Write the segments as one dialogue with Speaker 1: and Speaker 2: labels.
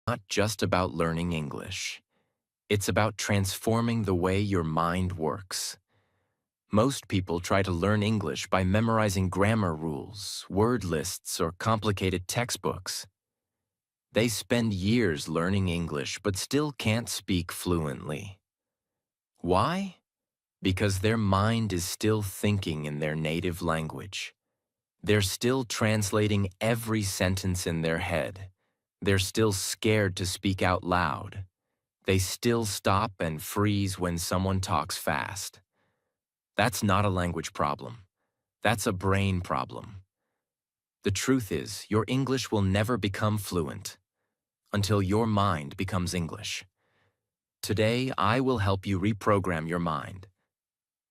Speaker 1: not just about learning English. It's about transforming the way your mind works. Most people try to learn English by memorizing grammar rules, word lists, or complicated textbooks. They spend years learning English but still can't speak fluently. Why? Because their mind is still thinking in their native language. They're still translating every sentence in their head. They're still scared to speak out loud. They still stop and freeze when someone talks fast. That's not a language problem. That's a brain problem. The truth is, your English will never become fluent until your mind becomes English. Today, I will help you reprogram your mind,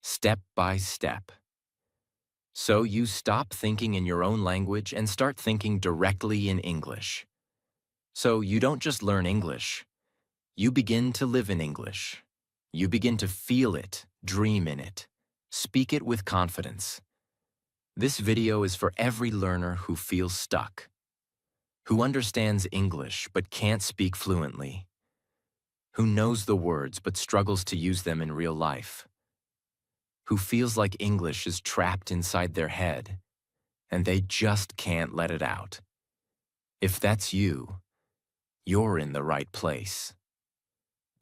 Speaker 1: step by step. So you stop thinking in your own language and start thinking directly in English. So you don't just learn English. You begin to live in English. You begin to feel it, dream in it, speak it with confidence. This video is for every learner who feels stuck, who understands English but can't speak fluently, who knows the words but struggles to use them in real life, who feels like English is trapped inside their head and they just can't let it out. If that's you, you're in the right place.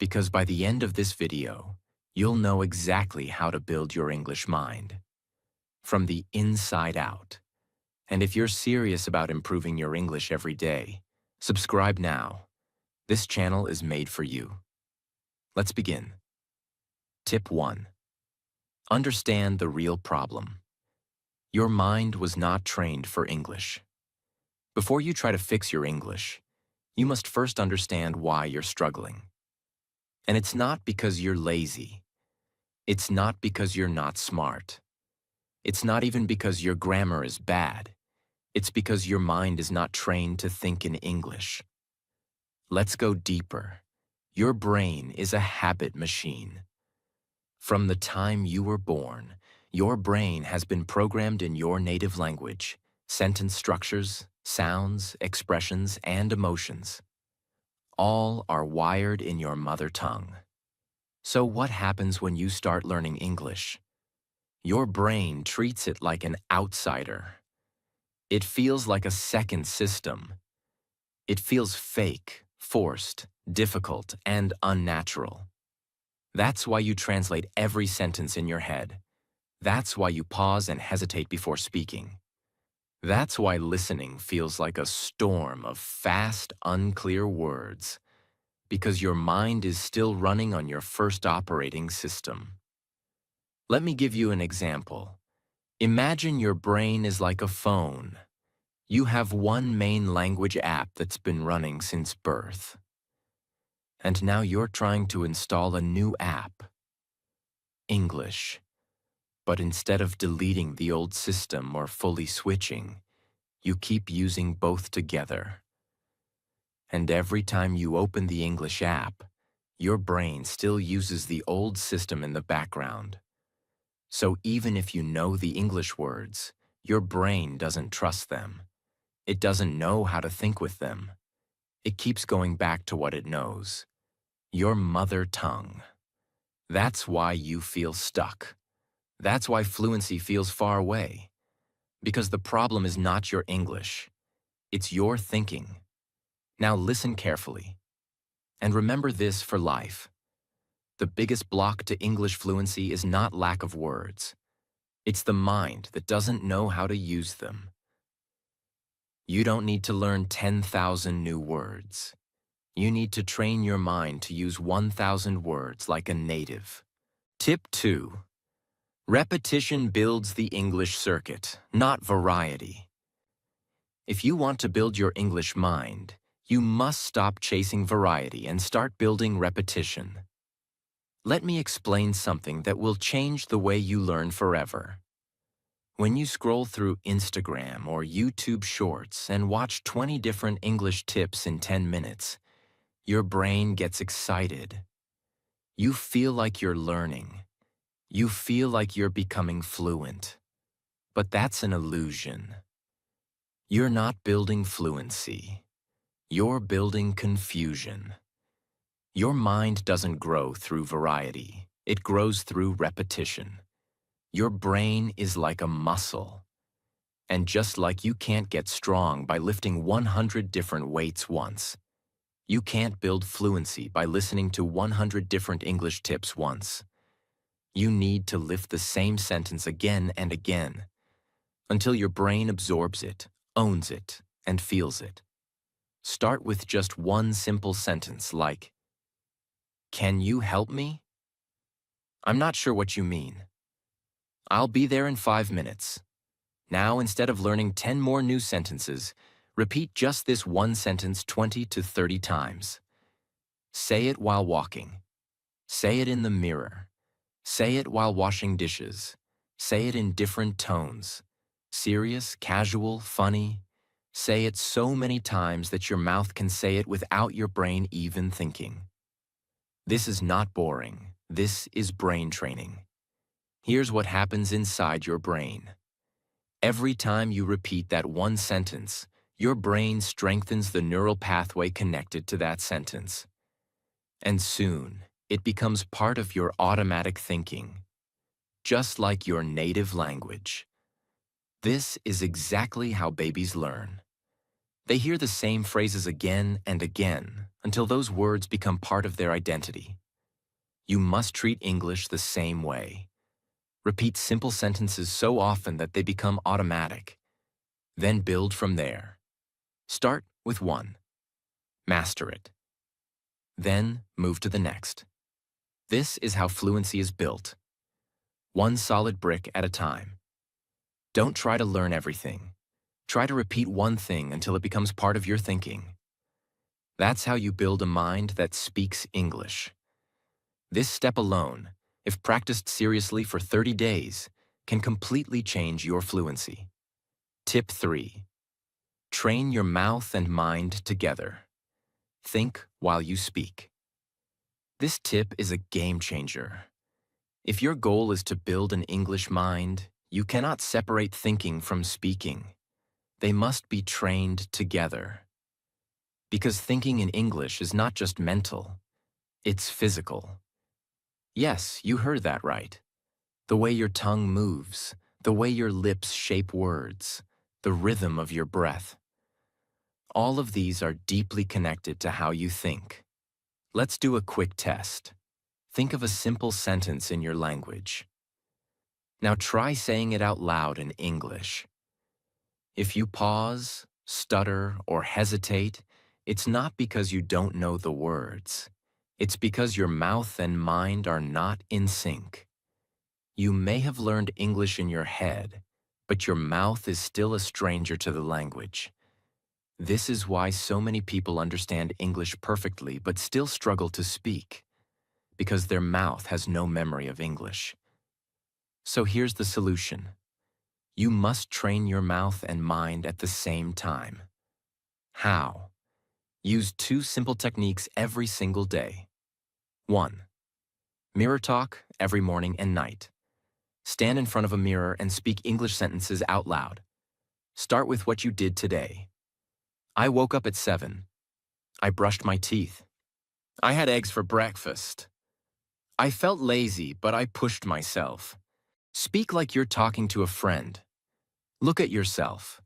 Speaker 1: Because by the end of this video, you'll know exactly how to build your English mind from the inside out. And if you're serious about improving your English every day, subscribe now. This channel is made for you. Let's begin. Tip 1. Understand the real problem. Your mind was not trained for English. Before you try to fix your English, you must first understand why you're struggling. And it's not because you're lazy. It's not because you're not smart. It's not even because your grammar is bad. It's because your mind is not trained to think in English. Let's go deeper. Your brain is a habit machine. From the time you were born, your brain has been programmed in your native language, sentence structures, sounds, expressions, and emotions. All are wired in your mother tongue. So what happens when you start learning English? Your brain treats it like an outsider. It feels like a second system. It feels fake, forced, difficult, and unnatural. That's why you translate every sentence in your head. That's why you pause and hesitate before speaking. That's why listening feels like a storm of fast, unclear words, because your mind is still running on your first operating system. Let me give you an example. Imagine your brain is like a phone. You have one main language app that's been running since birth. And now you're trying to install a new app, English. But instead of deleting the old system or fully switching, you keep using both together. And every time you open the English app, your brain still uses the old system in the background. So even if you know the English words, your brain doesn't trust them. It doesn't know how to think with them. It keeps going back to what it knows, your mother tongue. That's why you feel stuck. That's why fluency feels far away. Because the problem is not your English. It's your thinking. Now listen carefully. And remember this for life. The biggest block to English fluency is not lack of words. It's the mind that doesn't know how to use them. You don't need to learn 10,000 new words. You need to train your mind to use 1,000 words like a native. Tip 2. Repetition builds the English circuit, not variety. If you want to build your English mind, you must stop chasing variety and start building repetition. Let me explain something that will change the way you learn forever. When you scroll through Instagram or YouTube Shorts and watch 20 different English tips in 10 minutes, your brain gets excited. You feel like you're learning. You feel like you're becoming fluent. But that's an illusion. You're not building fluency. You're building confusion. Your mind doesn't grow through variety. It grows through repetition. Your brain is like a muscle. And just like you can't get strong by lifting 100 different weights once, you can't build fluency by listening to 100 different English tips once. You need to lift the same sentence again and again until your brain absorbs it, owns it, and feels it. Start with just one simple sentence like, "Can you help me? I'm not sure what you mean. I'll be there in 5 minutes." Now, instead of learning 10 more new sentences, repeat just this one sentence 20 to 30 times. Say it while walking. Say it in the mirror. Say it while washing dishes. Say it in different tones. Serious, casual, funny. Say it so many times that your mouth can say it without your brain even thinking. This is not boring. This is brain training. Here's what happens inside your brain. Every time you repeat that one sentence, your brain strengthens the neural pathway connected to that sentence. And soon, it becomes part of your automatic thinking, just like your native language. This is exactly how babies learn. They hear the same phrases again and again until those words become part of their identity. You must treat English the same way. Repeat simple sentences so often that they become automatic. Then build from there. Start with one. Master it. Then move to the next. This is how fluency is built. One solid brick at a time. Don't try to learn everything. Try to repeat one thing until it becomes part of your thinking. That's how you build a mind that speaks English. This step alone, if practiced seriously for 30 days, can completely change your fluency. Tip 3. Train your mouth and mind together. Think while you speak. This tip is a game changer. If your goal is to build an English mind, you cannot separate thinking from speaking. They must be trained together. Because thinking in English is not just mental, it's physical. Yes, you heard that right. The way your tongue moves, the way your lips shape words, the rhythm of your breath. All of these are deeply connected to how you think. Let's do a quick test. Think of a simple sentence in your language. Now try saying it out loud in English. If you pause, stutter, or hesitate, it's not because you don't know the words. It's because your mouth and mind are not in sync. You may have learned English in your head, but your mouth is still a stranger to the language. This is why so many people understand English perfectly but still struggle to speak, because their mouth has no memory of English. So here's the solution. You must train your mouth and mind at the same time. How? Use 2 simple techniques every single day. 1. Mirror talk every morning and night. Stand in front of a mirror and speak English sentences out loud. Start with what you did today. I woke up at 7. I brushed my teeth. I had eggs for breakfast. I felt lazy, but I pushed myself. Speak like you're talking to a friend. Look at yourself.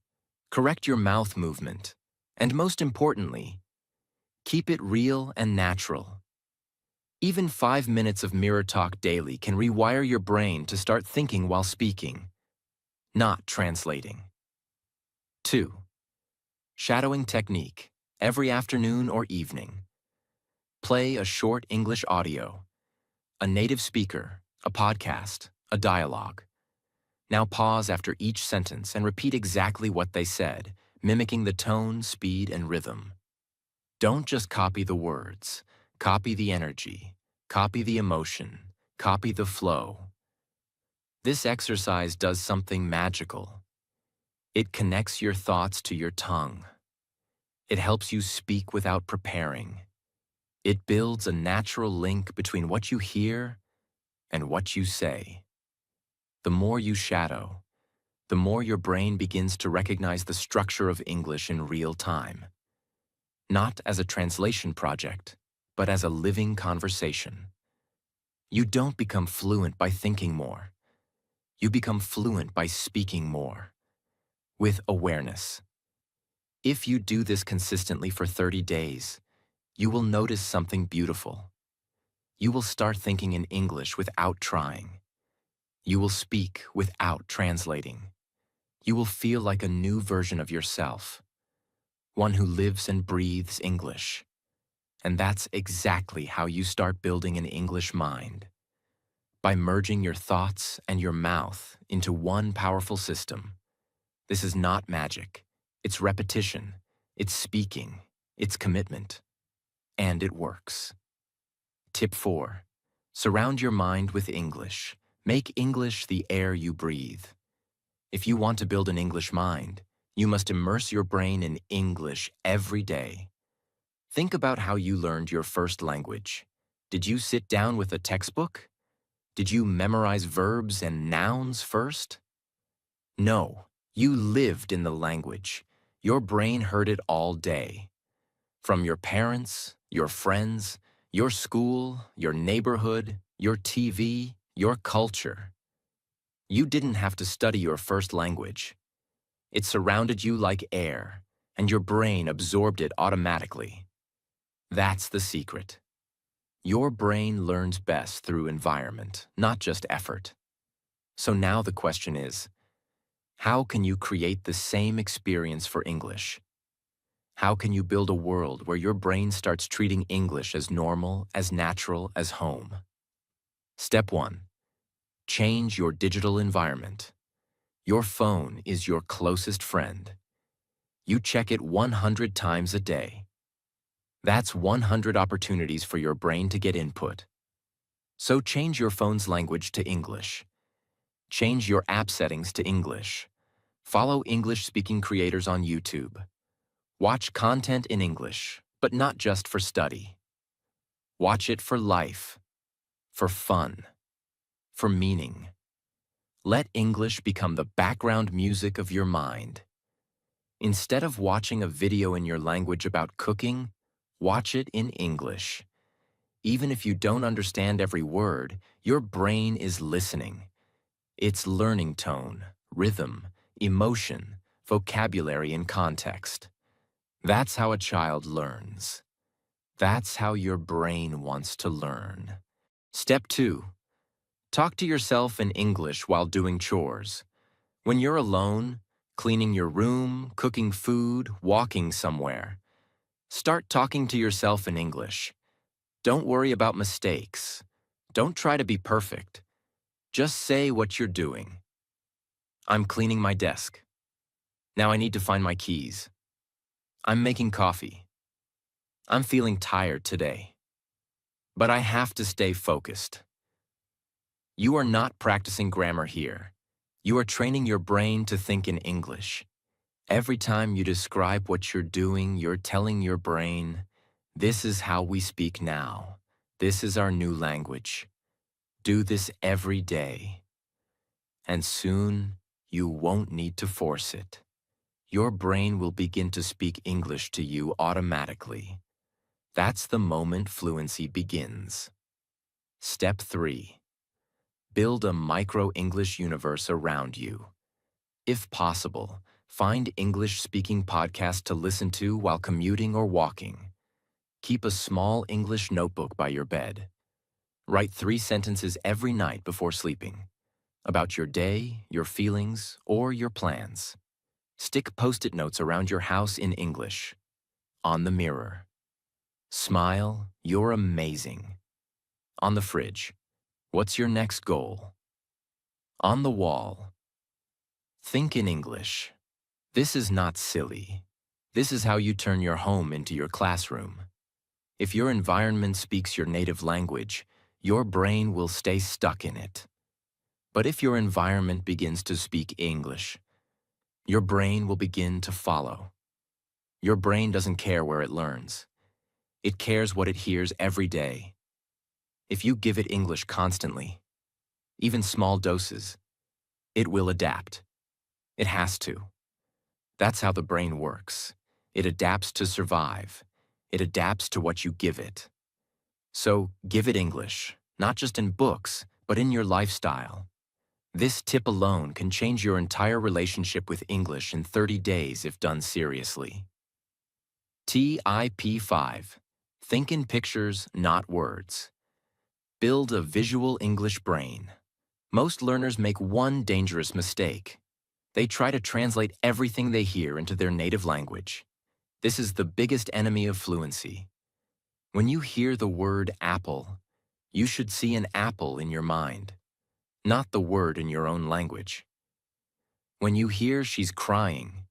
Speaker 1: Correct your mouth movement. And most importantly, keep it real and natural. Even 5 minutes of mirror talk daily can rewire your brain to start thinking while speaking, not translating. 2. Shadowing technique, every afternoon or evening. Play a short English audio, a native speaker, a podcast, a dialogue. Now pause after each sentence and repeat exactly what they said, mimicking the tone, speed, and rhythm. Don't just copy the words. Copy the energy, copy the emotion, copy the flow. This exercise does something magical. It connects your thoughts to your tongue. It helps you speak without preparing. It builds a natural link between what you hear and what you say. The more you shadow, the more your brain begins to recognize the structure of English in real time. not as a translation project, but as a living conversation. You don't become fluent by thinking more. You become fluent by speaking more, with awareness. If you do this consistently for 30 days, you will notice something beautiful. You will start thinking in English without trying. You will speak without translating. You will feel like a new version of yourself, one who lives and breathes English. And that's exactly how you start building an English mind, by merging your thoughts and your mouth into one powerful system. This is not magic. It's repetition. It's speaking. It's commitment. And it works. Tip 4. Surround your mind with English. Make English the air you breathe. If you want to build an English mind, you must immerse your brain in English every day. Think about how you learned your first language. Did you sit down with a textbook? Did you memorize verbs and nouns first? No, you lived in the language. Your brain heard it all day. From your parents, your friends, your school, your neighborhood, your TV, your culture. You didn't have to study your first language. It surrounded you like air, and your brain absorbed it automatically. That's the secret. Your brain learns best through environment, not just effort. So now the question is, how can you create the same experience for English? How can you build a world where your brain starts treating English as normal, as natural as home? Step 1. Change your digital environment. Your phone is your closest friend. You check it 100 times a day. That's 100 opportunities for your brain to get input. So change your phone's language to English. Change your app settings to English. Follow English-speaking creators on YouTube. Watch content in English, but not just for study. Watch it for life, for fun, for meaning. Let English become the background music of your mind. Instead of watching a video in your language about cooking, watch it in English. Even if you don't understand every word, your brain is listening. It's learning tone, rhythm, emotion, vocabulary, and context. That's how a child learns. That's how your brain wants to learn. Step 2. Talk to yourself in English while doing chores. When you're alone, cleaning your room, cooking food, walking somewhere, start talking to yourself in English. Don't worry about mistakes. Don't try to be perfect. Just say what you're doing. I'm cleaning my desk. Now I need to find my keys. I'm making coffee. I'm feeling tired today. But I have to stay focused. You are not practicing grammar here. You are training your brain to think in English. Every time you describe what you're doing, you're telling your brain, this is how we speak now. This is our new language. Do this every day. And soon, you won't need to force it. Your brain will begin to speak English to you automatically. That's the moment fluency begins. Step 3. Build a micro-English universe around you. If possible, find English-speaking podcasts to listen to while commuting or walking. Keep a small English notebook by your bed. Write 3 sentences every night before sleeping, about your day, your feelings, or your plans. Stick Post-it notes around your house in English. On the mirror. Smile, you're amazing. On the fridge. What's your next goal? On the wall. Think in English. This is not silly. This is how you turn your home into your classroom. If your environment speaks your native language, your brain will stay stuck in it. But if your environment begins to speak English, your brain will begin to follow. Your brain doesn't care where it learns. It cares what it hears every day. If you give it English constantly, even small doses, it will adapt. It has to. That's how the brain works. It adapts to survive. It adapts to what you give it. So give it English, not just in books, but in your lifestyle. This tip alone can change your entire relationship with English in 30 days if done seriously. TIP 5. Think in pictures, not words. Build a visual English brain. Most learners make one dangerous mistake. They try to translate everything they hear into their native language. This is the biggest enemy of fluency. When you hear the word apple, you should see an apple in your mind, not the word in your own language. When you hear she's crying,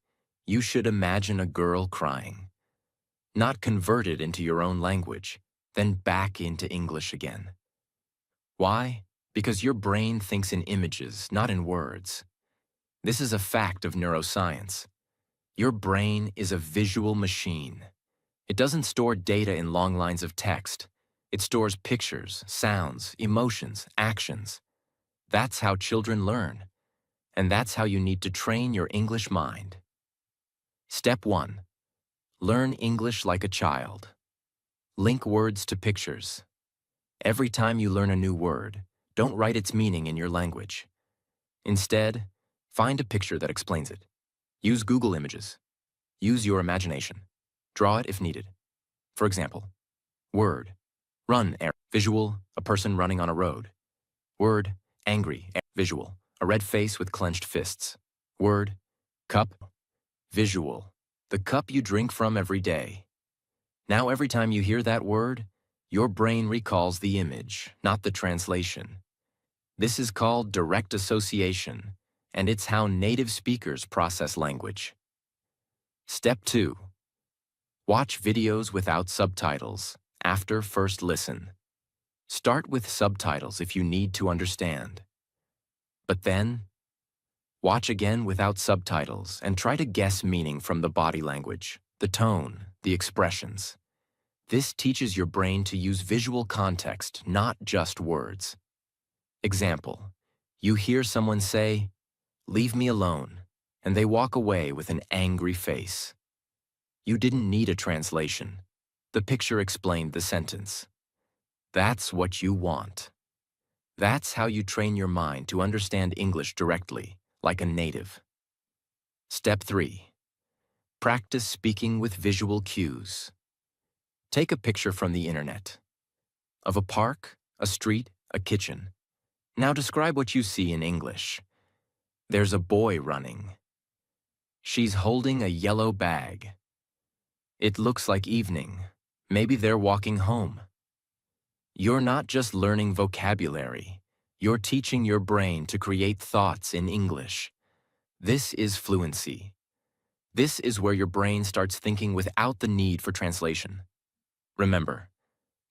Speaker 1: you should imagine a girl crying, not convert it into your own language, then back into English again. Why? Because your brain thinks in images, not in words. This is a fact of neuroscience. Your brain is a visual machine. It doesn't store data in long lines of text. It stores pictures, sounds, emotions, actions. That's how children learn. And that's how you need to train your English mind. Step 1. Learn English like a child. Link words to pictures. Every time you learn a new word, don't write its meaning in your language. Instead, find a picture that explains it. Use Google Images. Use your imagination. Draw it if needed. For example, word, run, visual, a person running on a road. Word, angry, visual, a red face with clenched fists. Word, cup, visual, the cup you drink from every day. Now every time you hear that word, your brain recalls the image, not the translation. This is called direct association, and it's how native speakers process language. Step 2. Watch videos without subtitles after first listen. Start with subtitles if you need to understand. But then, watch again without subtitles and try to guess meaning from the body language, the tone, the expressions. This teaches your brain to use visual context, not just words. Example, you hear someone say, "Leave me alone," and they walk away with an angry face. You didn't need a translation. The picture explained the sentence. That's what you want. That's how you train your mind to understand English directly, like a native. Step 3. Practice speaking with visual cues. Take a picture from the internet. Of a park, a street, a kitchen. Now describe what you see in English. There's a boy running. She's holding a yellow bag. It looks like evening. Maybe they're walking home. You're not just learning vocabulary. You're teaching your brain to create thoughts in English. This is fluency. This is where your brain starts thinking without the need for translation. Remember,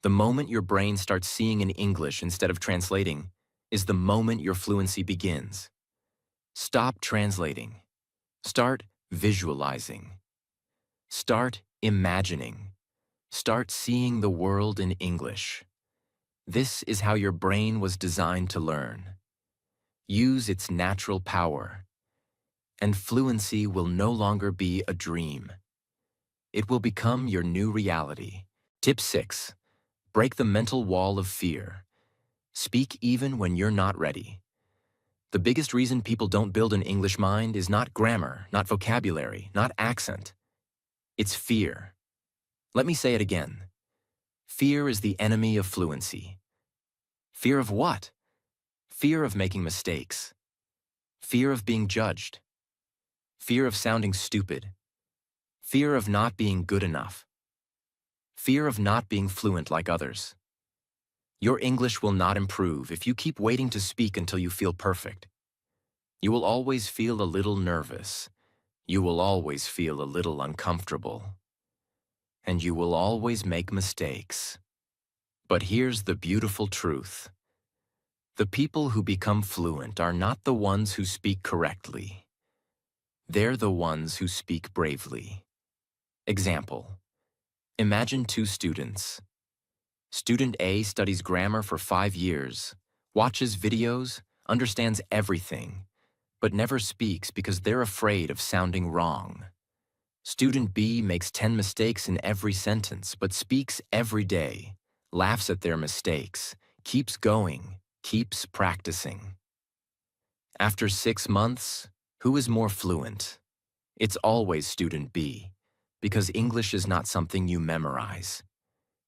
Speaker 1: the moment your brain starts seeing in English instead of translating is the moment your fluency begins. Stop translating. Start visualizing. Start imagining. Start seeing the world in English. This is how your brain was designed to learn. Use its natural power, and fluency will no longer be a dream. It will become your new reality. Tip 6. Break the mental wall of fear. Speak even when you're not ready. The biggest reason people don't build an English mind is not grammar, not vocabulary, not accent. It's fear. Let me say it again. Fear is the enemy of fluency. Fear of what? Fear of making mistakes. Fear of being judged. Fear of sounding stupid. Fear of not being good enough. Fear of not being fluent like others. Your English will not improve if you keep waiting to speak until you feel perfect. You will always feel a little nervous. You will always feel a little uncomfortable. And you will always make mistakes. But here's the beautiful truth. The people who become fluent are not the ones who speak correctly. They're the ones who speak bravely. Example. Imagine two students. Student A studies grammar for 5 years, watches videos, understands everything, but never speaks because they're afraid of sounding wrong. Student B makes 10 mistakes in every sentence, but speaks every day, laughs at their mistakes, keeps going, keeps practicing. After 6 months, who is more fluent? It's always student B, because English is not something you memorize.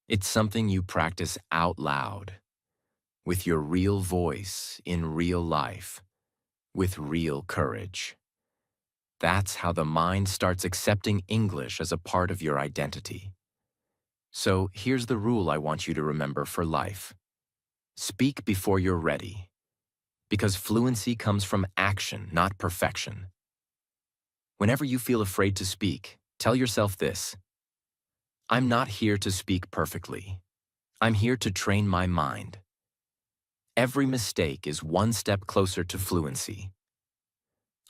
Speaker 1: It's something you practice out loud, with your real voice in real life, with real courage. That's how the mind starts accepting English as a part of your identity. So here's the rule I want you to remember for life. Speak before you're ready, because fluency comes from action, not perfection. Whenever you feel afraid to speak, tell yourself this: I'm not here to speak perfectly. I'm here to train my mind. Every mistake is one step closer to fluency.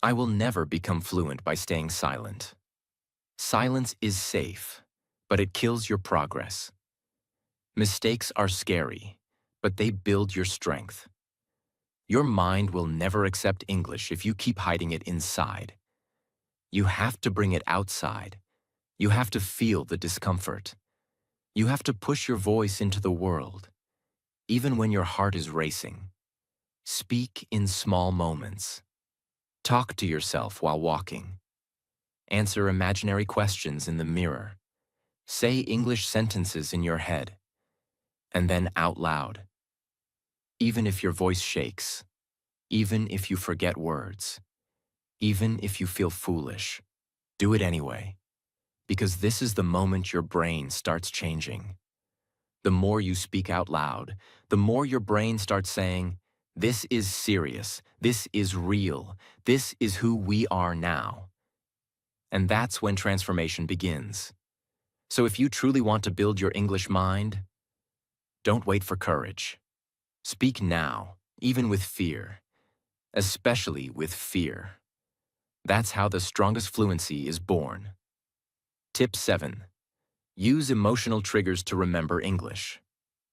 Speaker 1: I will never become fluent by staying silent. Silence is safe, but it kills your progress. Mistakes are scary, but they build your strength. Your mind will never accept English if you keep hiding it inside. You have to bring it outside. You have to feel the discomfort. You have to push your voice into the world, even when your heart is racing. Speak in small moments. Talk to yourself while walking. Answer imaginary questions in the mirror. Say English sentences in your head, and then out loud. Even if your voice shakes, even if you forget words, even if you feel foolish, do it anyway, because this is the moment your brain starts changing. The more you speak out loud, the more your brain starts saying, this is serious, this is real, this is who we are now. And that's when transformation begins. So if you truly want to build your English mind, don't wait for courage. Speak now, even with fear, especially with fear. That's how the strongest fluency is born. Tip 7. Use emotional triggers to remember English.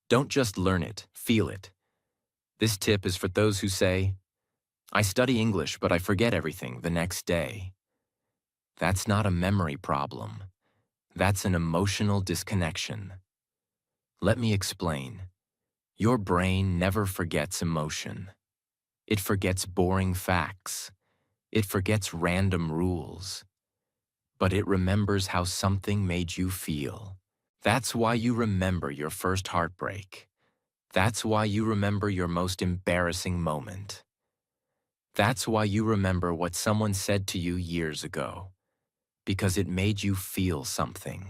Speaker 1: Don't just learn it, feel it. This tip is for those who say, I study English, but I forget everything the next day. That's not a memory problem. That's an emotional disconnection. Let me explain. Your brain never forgets emotion. It forgets boring facts. It forgets random rules. But it remembers how something made you feel. That's why you remember your first heartbreak. That's why you remember your most embarrassing moment. That's why you remember what someone said to you years ago. Because it made you feel something.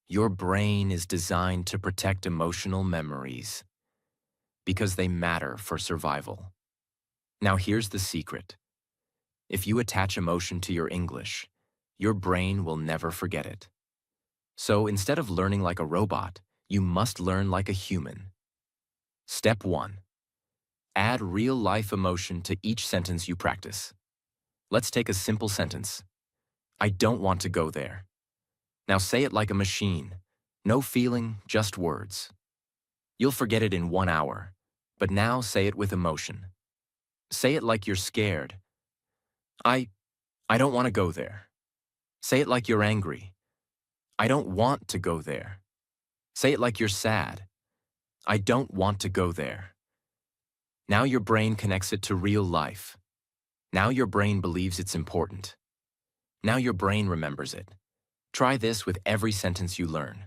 Speaker 1: Your brain is designed to protect emotional memories because they matter for survival. Now here's the secret. If you attach emotion to your English, your brain will never forget it. So instead of learning like a robot, you must learn like a human. Step 1. Add real-life emotion to each sentence you practice. Let's take a simple sentence. I don't want to go there. Now say it like a machine. No feeling, just words. You'll forget it in 1 hour, but now say it with emotion. Say it like you're scared. I don't want to go there. Say it like you're angry. I don't want to go there. Say it like you're sad. I don't want to go there. Now your brain connects it to real life. Now your brain believes it's important. Now your brain remembers it. Try this with every sentence you learn.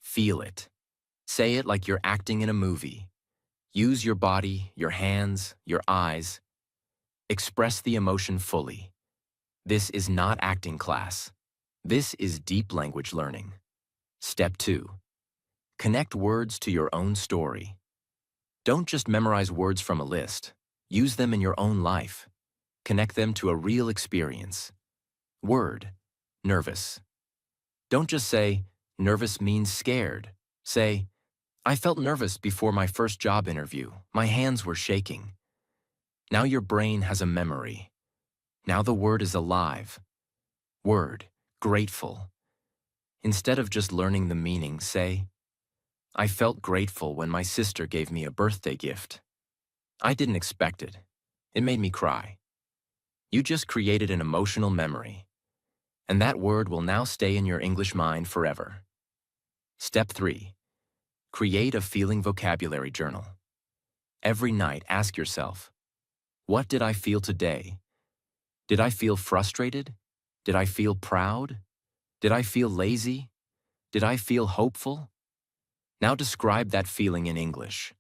Speaker 1: Feel it. Say it like you're acting in a movie. Use your body, your hands, your eyes. Express the emotion fully. This is not acting class. This is deep language learning. Step 2. Connect words to your own story. Don't just memorize words from a list. Use them in your own life. Connect them to a real experience. Word, nervous. Don't just say, nervous means scared. Say, I felt nervous before my first job interview. My hands were shaking. Now your brain has a memory. Now the word is alive. Word, grateful. Instead of just learning the meaning, say, I felt grateful when my sister gave me a birthday gift. I didn't expect it. It made me cry. You just created an emotional memory. and that word will now stay in your English mind forever. Step 3. Create a feeling vocabulary journal. Every night, ask yourself, what did I feel today? Did I feel frustrated? Did I feel proud? Did I feel lazy? Did I feel hopeful? Now describe that feeling in English.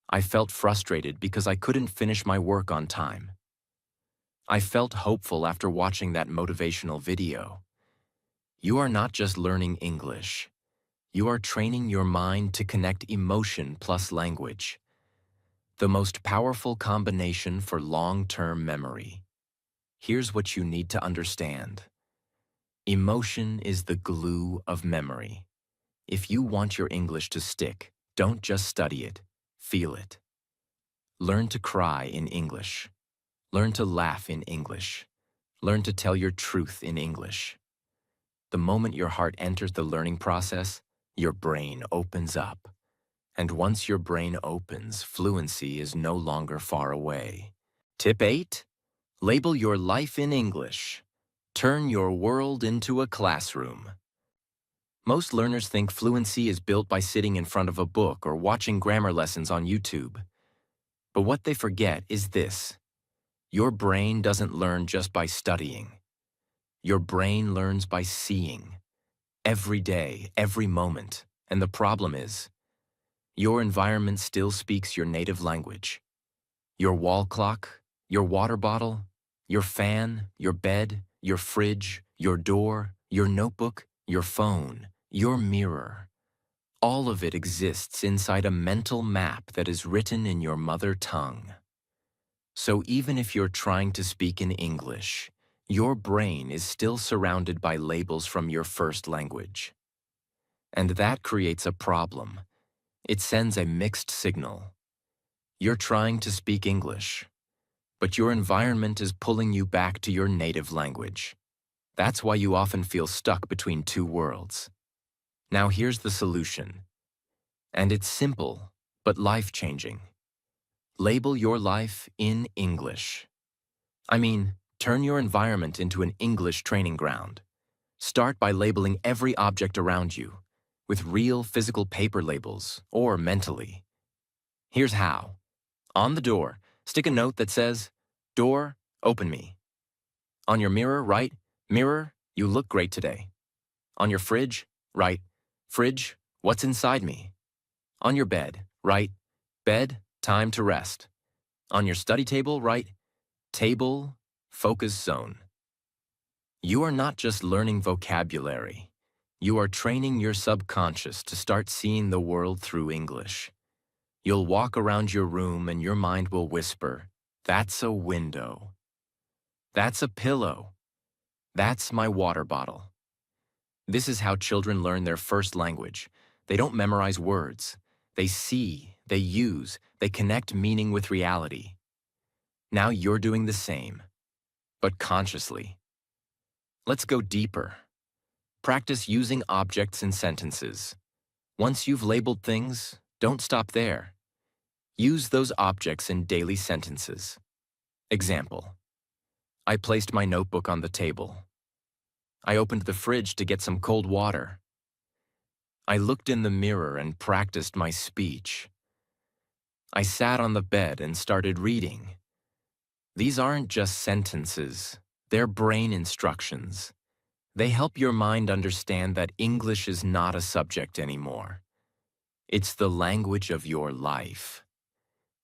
Speaker 1: I felt frustrated because I couldn't finish my work on time. I felt hopeful after watching that motivational video. You are not just learning English. You are training your mind to connect emotion plus language. The most powerful combination for long-term memory. Here's what you need to understand. Emotion is the glue of memory. If you want your English to stick, don't just study it, feel it. Learn to cry in English. Learn to laugh in English. Learn to tell your truth in English. The moment your heart enters the learning process, your brain opens up. And once your brain opens, fluency is no longer far away. Tip 8. Label your life in English. Turn your world into a classroom. Most learners think fluency is built by sitting in front of a book or watching grammar lessons on YouTube. But what they forget is this. Your brain doesn't learn just by studying. Your brain learns by seeing. Every day, every moment. And the problem is, your environment still speaks your native language. Your wall clock, your water bottle, your fan, your bed, your fridge, your door, your notebook, your phone, your mirror. All of it exists inside a mental map that is written in your mother tongue. So even if you're trying to speak in English, your brain is still surrounded by labels from your first language. And that creates a problem. It sends a mixed signal. You're trying to speak English, but your environment is pulling you back to your native language. That's why you often feel stuck between two worlds. Now here's the solution. And it's simple, but life-changing. Label your life in English. I mean, turn your environment into an English training ground. Start by labeling every object around you, with real physical paper labels, or mentally. Here's how. On the door, stick a note that says, "Door, open me." On your mirror, write, "Mirror, you look great today." On your fridge, write, "Fridge, what's inside me?" On your bed, write, "Bed, time to rest." On your study table, write, "Table, focus zone." You are not just learning vocabulary. You are training your subconscious to start seeing the world through English. You'll walk around your room and your mind will whisper, "That's a window. That's a pillow. That's my water bottle." This is how children learn their first language. They don't memorize words. They see, they use, they connect meaning with reality. Now you're doing the same, but consciously. Let's go deeper. Practice using objects in sentences. Once you've labeled things, don't stop there. Use those objects in daily sentences. Example. I placed my notebook on the table. I opened the fridge to get some cold water. I looked in the mirror and practiced my speech. I sat on the bed and started reading. These aren't just sentences, they're brain instructions. They help your mind understand that English is not a subject anymore. It's the language of your life.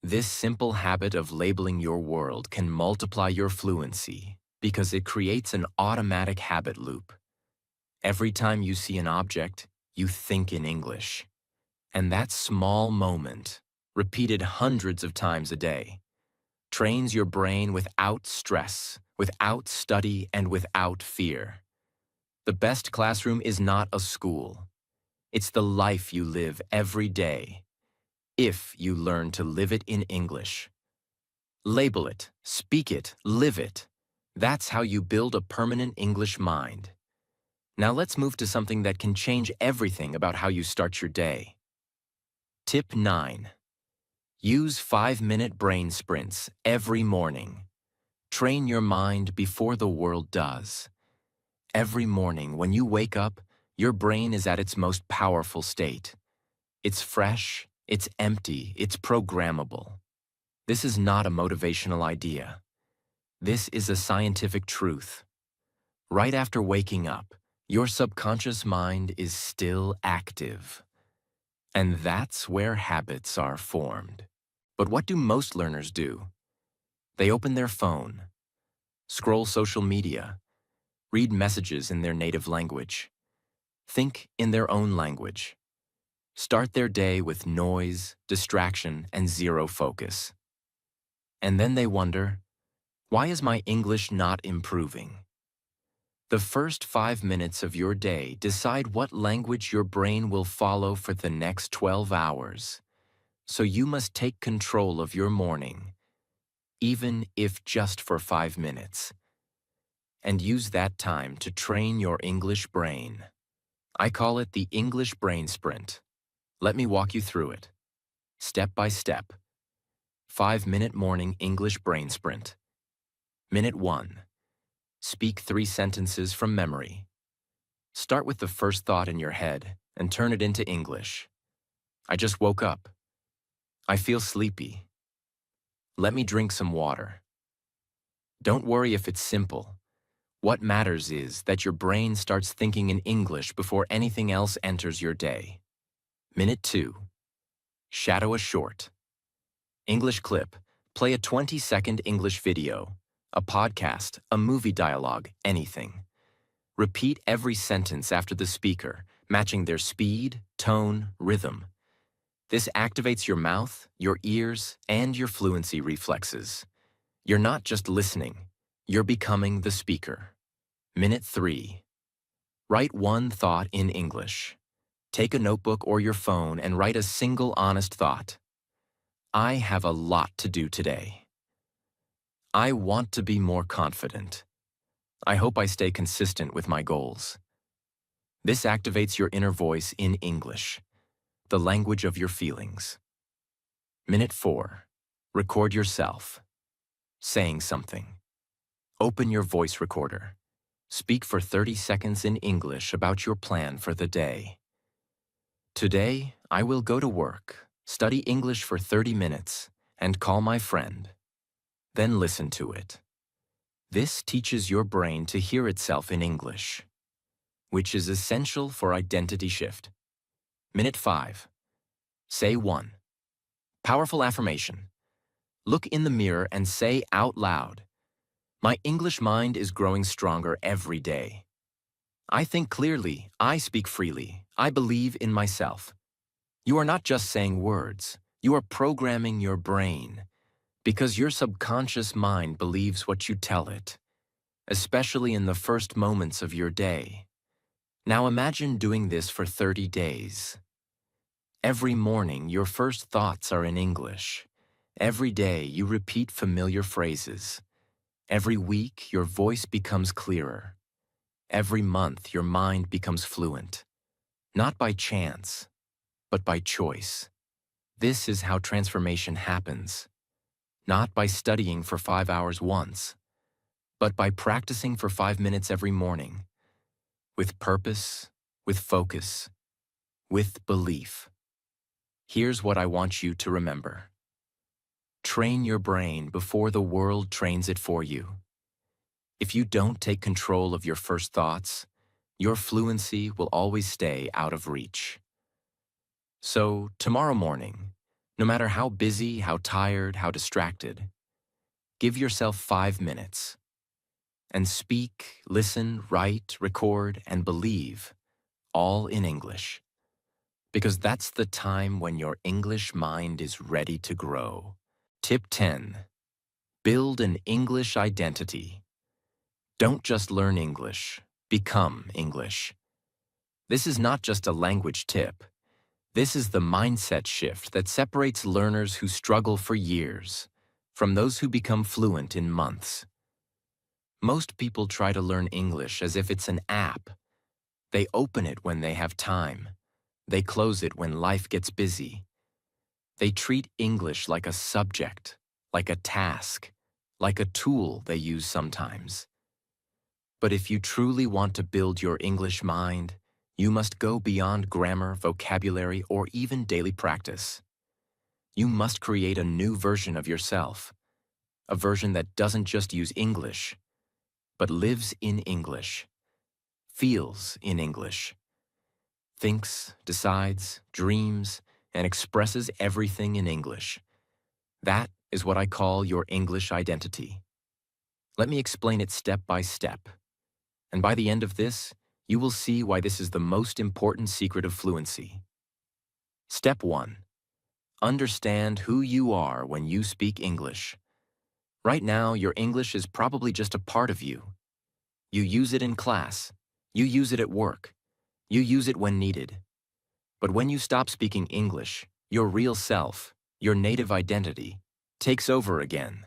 Speaker 1: This simple habit of labeling your world can multiply your fluency because it creates an automatic habit loop. Every time you see an object, you think in English. And that small moment, repeated hundreds of times a day, trains your brain without stress, without study, and without fear. The best classroom is not a school. It's the life you live every day, if you learn to live it in English. Label it, speak it, live it. That's how you build a permanent English mind. Now let's move to something that can change everything about how you start your day. Tip 9. Use 5-minute brain sprints every morning. Train your mind before the world does. Every morning when you wake up, your brain is at its most powerful state. It's fresh, it's empty, it's programmable. This is not a motivational idea. This is a scientific truth. Right after waking up, your subconscious mind is still active. And that's where habits are formed. But what do most learners do? They open their phone, scroll social media, read messages in their native language, think in their own language, start their day with noise, distraction, and zero focus. And then they wonder, why is my English not improving? The first 5 minutes of your day decide what language your brain will follow for the next 12 hours. So you must take control of your morning, even if just for 5 minutes, and use that time to train your English brain. I call it the English Brain Sprint. Let me walk you through it. Step by step. 5-minute morning English brain sprint. Minute 1. Speak 3 sentences from memory. Start with the first thought in your head and turn it into English. I just woke up. I feel sleepy. Let me drink some water. Don't worry if it's simple. What matters is that your brain starts thinking in English before anything else enters your day. Minute 2. Shadow a short. English clip. Play a 20-second English video, a podcast, a movie dialogue, anything. Repeat every sentence after the speaker, matching their speed, tone, rhythm. This activates your mouth, your ears, and your fluency reflexes. You're not just listening, you're becoming the speaker. Minute 3. Write one thought in English. Take a notebook or your phone and write a single honest thought. I have a lot to do today. I want to be more confident. I hope I stay consistent with my goals. This activates your inner voice in English, the language of your feelings. Minute 4. Record yourself. Saying something. Open your voice recorder. Speak for 30 seconds in English about your plan for the day. Today, I will go to work, study English for 30 minutes, and call my friend. Then listen to it. This teaches your brain to hear itself in English, which is essential for identity shift. Minute 5. Say 1. Powerful affirmation. Look in the mirror and say out loud, my English mind is growing stronger every day. I think clearly, I speak freely, I believe in myself. You are not just saying words, you are programming your brain, because your subconscious mind believes what you tell it, especially in the first moments of your day. Now imagine doing this for 30 days. Every morning, your first thoughts are in English. Every day, you repeat familiar phrases. Every week, your voice becomes clearer. Every month, your mind becomes fluent. Not by chance, but by choice. This is how transformation happens. Not by studying for 5 hours once, but by practicing for 5 minutes every morning. With purpose, with focus, with belief. Here's what I want you to remember. Train your brain before the world trains it for you. If you don't take control of your first thoughts, your fluency will always stay out of reach. So, tomorrow morning, no matter how busy, how tired, how distracted, give yourself 5 minutes and speak, listen, write, record, and believe, all in English. Because that's the time when your English mind is ready to grow. Tip 10. Build an English identity. Don't just learn English, become English. This is not just a language tip. This is the mindset shift that separates learners who struggle for years from those who become fluent in months. Most people try to learn English as if it's an app. They open it when they have time. They close it when life gets busy. They treat English like a subject, like a task, like a tool they use sometimes. But if you truly want to build your English mind, you must go beyond grammar, vocabulary, or even daily practice. You must create a new version of yourself, a version that doesn't just use English, but lives in English, feels in English, thinks, decides, dreams, and expresses everything in English. That is what I call your English identity. Let me explain it step by step. And by the end of this, you will see why this is the most important secret of fluency. Step 1. Understand who you are when you speak English. Right now, your English is probably just a part of you. You use it in class. You use it at work. You use it when needed. But when you stop speaking English, your real self, your native identity, takes over again.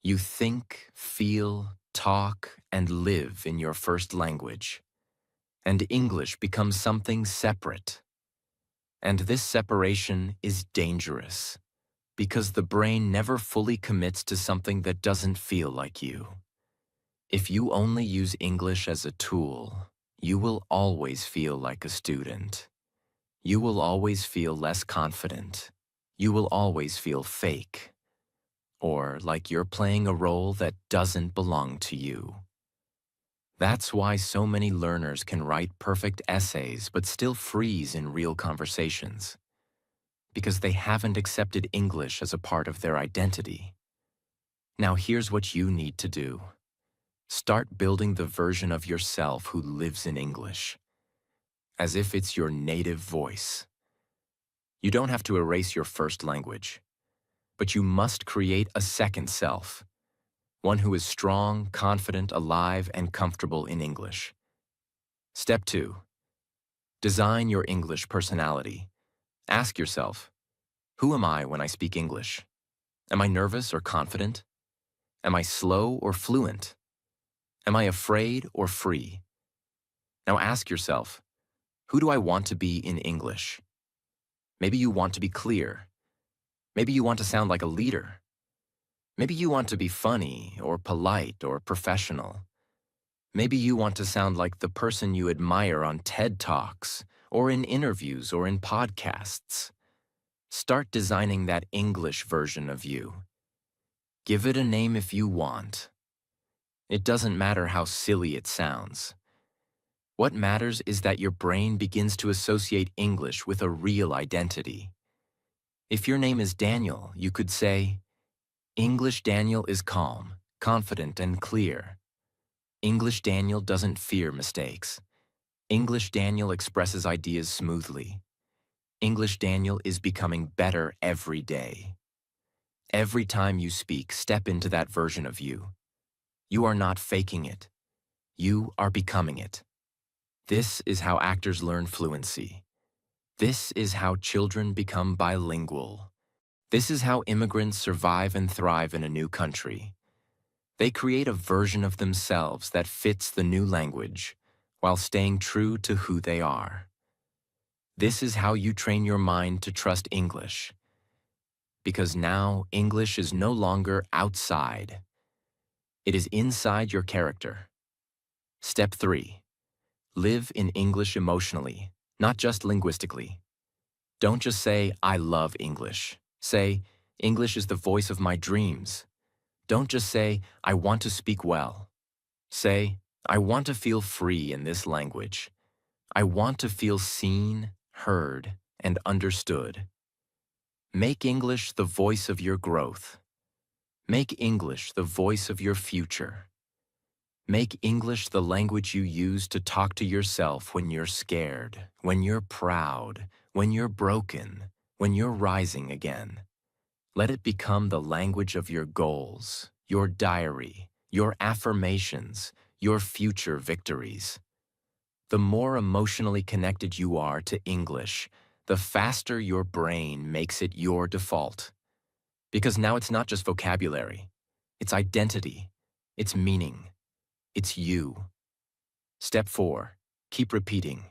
Speaker 1: You think, feel, talk, and live in your first language. And English becomes something separate. And this separation is dangerous, because the brain never fully commits to something that doesn't feel like you. If you only use English as a tool, you will always feel like a student. You will always feel less confident. You will always feel fake, or like you're playing a role that doesn't belong to you. That's why so many learners can write perfect essays but still freeze in real conversations, because they haven't accepted English as a part of their identity. Now here's what you need to do. Start building the version of yourself who lives in English, as if it's your native voice. You don't have to erase your first language, but you must create a second self, one who is strong, confident, alive, and comfortable in English. Step 2. Design your English personality. Ask yourself, who am I when I speak English? Am I nervous or confident? Am I slow or fluent? Am I afraid or free? Now ask yourself, who do I want to be in English? Maybe you want to be clear. Maybe you want to sound like a leader. Maybe you want to be funny or polite or professional. Maybe you want to sound like the person you admire on TED Talks or in interviews or in podcasts. Start designing that English version of you. Give it a name if you want. It doesn't matter how silly it sounds. What matters is that your brain begins to associate English with a real identity. If your name is Daniel, you could say, English Daniel is calm, confident, and clear. English Daniel doesn't fear mistakes. English Daniel expresses ideas smoothly. English Daniel is becoming better every day. Every time you speak, step into that version of you. You are not faking it. You are becoming it. This is how actors learn fluency. This is how children become bilingual. This is how immigrants survive and thrive in a new country. They create a version of themselves that fits the new language while staying true to who they are. This is how you train your mind to trust English. Because now English is no longer outside. It is inside your character. Step 3. Live in English emotionally, not just linguistically. Don't just say, I love English. Say, English is the voice of my dreams. Don't just say, I want to speak well. Say, I want to feel free in this language. I want to feel seen, heard, and understood. Make English the voice of your growth. Make English the voice of your future. Make English the language you use to talk to yourself when you're scared, when you're proud, when you're broken, when you're rising again. Let it become the language of your goals, your diary, your affirmations, your future victories. The more emotionally connected you are to English, the faster your brain makes it your default. Because now it's not just vocabulary, it's identity, it's meaning, it's you. Step 4. Keep repeating.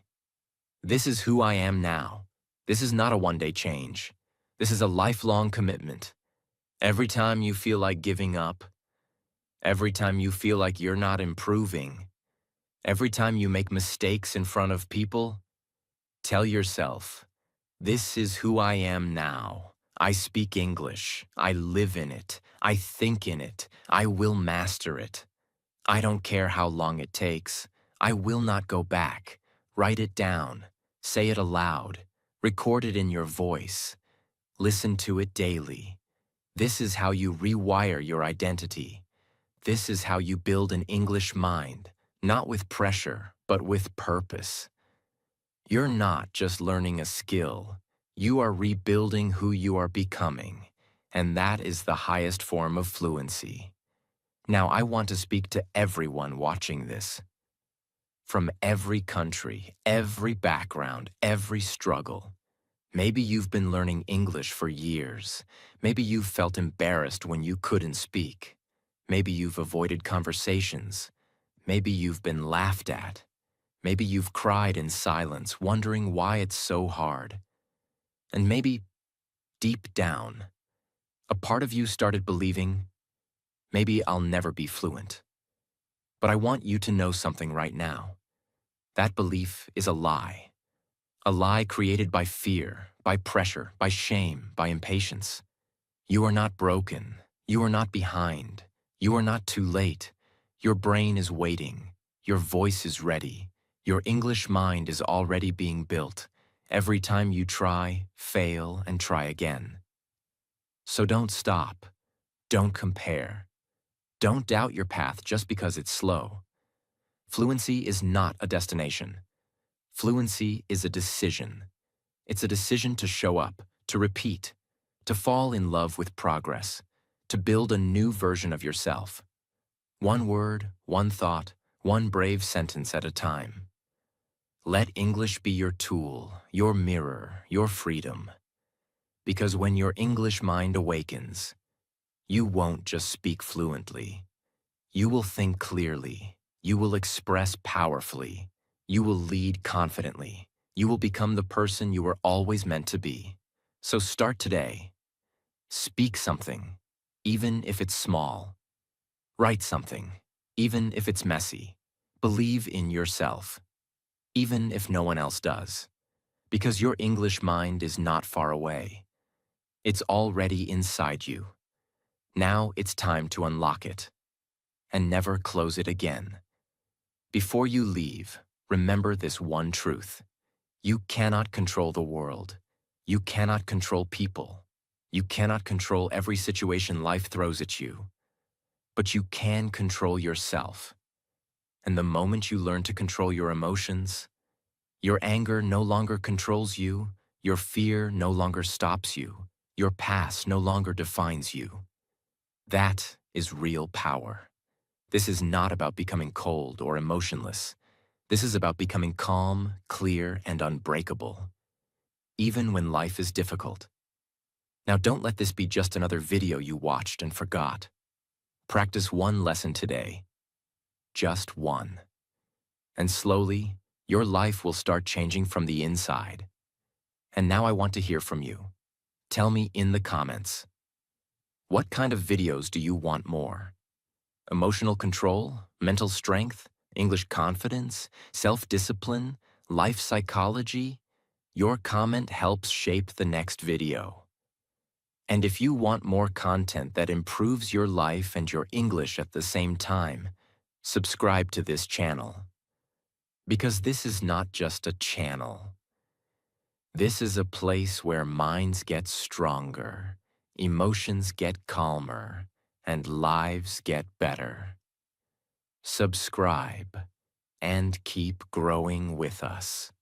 Speaker 1: This is who I am now. This is not a one-day change. This is a lifelong commitment. Every time you feel like giving up, every time you feel like you're not improving, Every time you make mistakes in front of people, tell yourself, this is who I am now. I speak English. I live in it. I think in it. I will master it. I don't care how long it takes. I will not go back. Write it down. Say it aloud. Record it in your voice. Listen to it daily. This is how you rewire your identity. This is how you build an English mind, not with pressure, but with purpose. You're not just learning a skill. You are rebuilding who you are becoming, and that is the highest form of fluency. Now, I want to speak to everyone watching this. From every country, every background, every struggle. Maybe you've been learning English for years. Maybe you've felt embarrassed when you couldn't speak. Maybe you've avoided conversations. Maybe you've been laughed at. Maybe you've cried in silence, wondering why it's so hard. And maybe, deep down, a part of you started believing, maybe I'll never be fluent. But I want you to know something right now. That belief is a lie. A lie created by fear, by pressure, by shame, by impatience. You are not broken. You are not behind. You are not too late. Your brain is waiting. Your voice is ready. Your English mind is already being built. Every time you try, fail, and try again. So don't stop. Don't compare. Don't doubt your path just because it's slow. Fluency is not a destination. Fluency is a decision. It's a decision to show up, to repeat, to fall in love with progress, to build a new version of yourself. One word, one thought, one brave sentence at a time. Let English be your tool, your mirror, your freedom. Because when your English mind awakens, you won't just speak fluently. You will think clearly. You will express powerfully. You will lead confidently. You will become the person you were always meant to be. So start today. Speak something, even if it's small. Write something, even if it's messy. Believe in yourself, even if no one else does. Because your English mind is not far away. It's already inside you. Now it's time to unlock it and never close it again. Before you leave, remember this one truth. You cannot control the world. You cannot control people. You cannot control every situation life throws at you. But you can control yourself. And the moment you learn to control your emotions, your anger no longer controls you, your fear no longer stops you, your past no longer defines you. That is real power. This is not about becoming cold or emotionless. This is about becoming calm, clear, and unbreakable, even when life is difficult. Now don't let this be just another video you watched and forgot. Practice one lesson today. Just one. And slowly, your life will start changing from the inside. And now I want to hear from you. Tell me in the comments. What kind of videos do you want more? Emotional control, mental strength, English confidence, self-discipline, life psychology? Your comment helps shape the next video. And if you want more content that improves your life and your English at the same time, subscribe to this channel. Because this is not just a channel. This is a place where minds get stronger, emotions get calmer, and lives get better. Subscribe and keep growing with us.